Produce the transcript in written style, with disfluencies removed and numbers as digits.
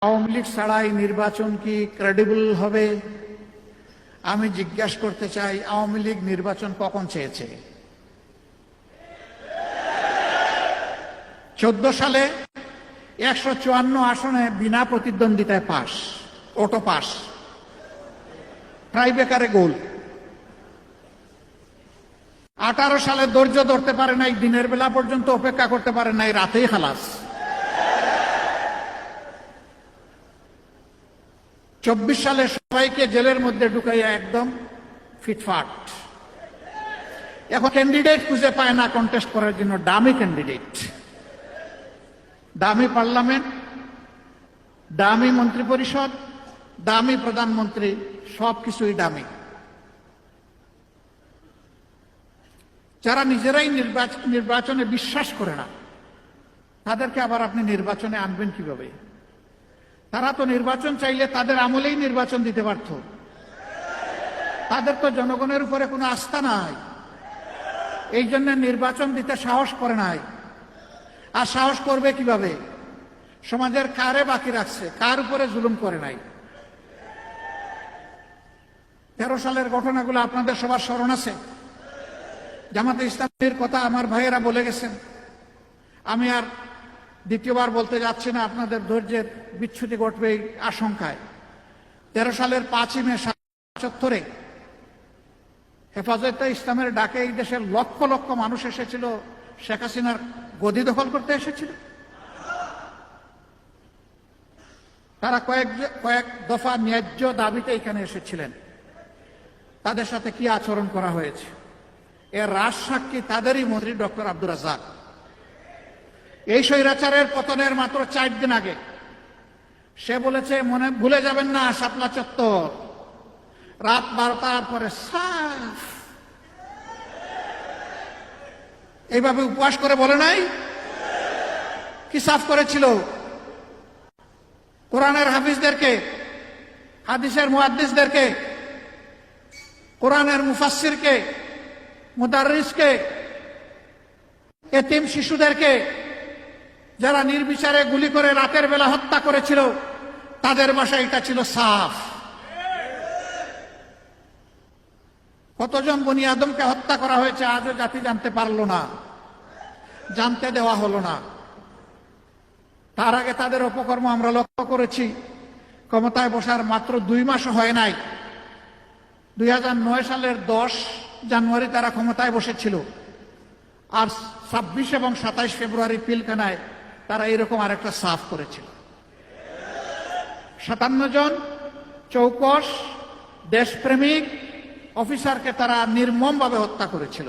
আওয়ামী লীগ ছাড়াই নির্বাচন কি ক্রেডিবল হবে? আমি জিজ্ঞাসা করতে চাই, আওয়ামী লীগ নির্বাচন কখন চেয়েছে? 14 সালে 154 আসনে বিনা প্রতিদ্বন্দ্বিতায় পাস, অটো পাস, ট্রাইবেকারে গোল। 18 সালে ধৈর্য ধরতে পারে নাই, দিনের বেলা পর্যন্ত অপেক্ষা করতে পারে নাই, রাতেই খালাস। 24 সালে সবাইকে জেলের মধ্যে ঢুকাইয়া একদম ফিটফাট। এখন ক্যান্ডিডেট খুঁজে পায় না কন্টেস্ট করার জন্য, দামি ক্যান্ডিডেট, দামি পার্লামেন্ট, দামি মন্ত্রী পরিষদ, দামি প্রধানমন্ত্রী, সবকিছুই দামি। যারা নিজেরাই নির্বাচনে বিশ্বাস করে না, তাদেরকে আবার আপনি নির্বাচনে আনবেন কিভাবে? তারা তো নির্বাচন চাইলে তাদের আমলেই নির্বাচন দিতে পারত। তাদের তো জনগণের উপরে কোনো আস্থা নাই, এই জন্য নির্বাচন দিতে সাহস করে নাই। আর সাহস করবে কিভাবে? সমাজের কারে বাকি রাখছে, কার উপরে জুলুম করে নাই। 13 সালের ঘটনাগুলো আপনাদের সবার স্মরণ আছে। জামাতে ইসলামের কথা আমার ভাইয়েরা বলে গেছেন, আমি আর দ্বিতীয়বার বলতে যাচ্ছি না, আপনাদের ধৈর্যের বিচ্যুতি ঘটবে এই আশঙ্কায়। 13 সালের 5ই মে চত্বরে হেফাজতে ইসলামের ডাকে এই দেশের লক্ষ লক্ষ মানুষ এসেছিল, শেখ হাসিনার গদি দখল করতে এসেছিল। তারা কয়েক দফা ন্যায্য দাবিতে এখানে এসেছিলেন। তাদের সাথে কি আচরণ করা হয়েছে এর রাজসাক্ষী তাদেরই মন্ত্রী ডক্টর আব্দুর রাজ্জাক। এই স্বৈরাচারের পতনের মাত্র 4 দিন আগে সে বলেছে, মনে ভুলে যাবেন না শাপলা চত্বর রাত 12টার পরে সাফ। এইভাবে উপবাস করে বলে নাই? কি সাফ করেছিল? কোরআনের হাফিজদেরকে, হাদিসের মুহাদ্দিসদেরকে, কোরআনের মুফাসসিরকে, মুদাররিসকে, এতিম শিশুদেরকে যারা নির্বিচারে গুলি করে রাতের বেলা হত্যা করেছিল, তাদের বাসায় এটা ছিল সাফ। কতজন বনি আদমকে হত্যা করা হয়েছে আজও জাতি জানতে পারল না, জানতে দেওয়া হলো না। তার আগে তাদের অপকর্ম আমরা লক্ষ্য করেছি। ক্ষমতায় বসার মাত্র 2 মাসও হয় নাই, 2009 সালের 10 জানুয়ারি তারা ক্ষমতায় বসেছিল, আর 26 এবং 27 ফেব্রুয়ারি পিলখানায় তারা এরকম আরেকটা সাফ করেছিল। 57 জন চৌকস দেশপ্রেমিক অফিসারকে তারা নির্মমভাবে হত্যা করেছিল।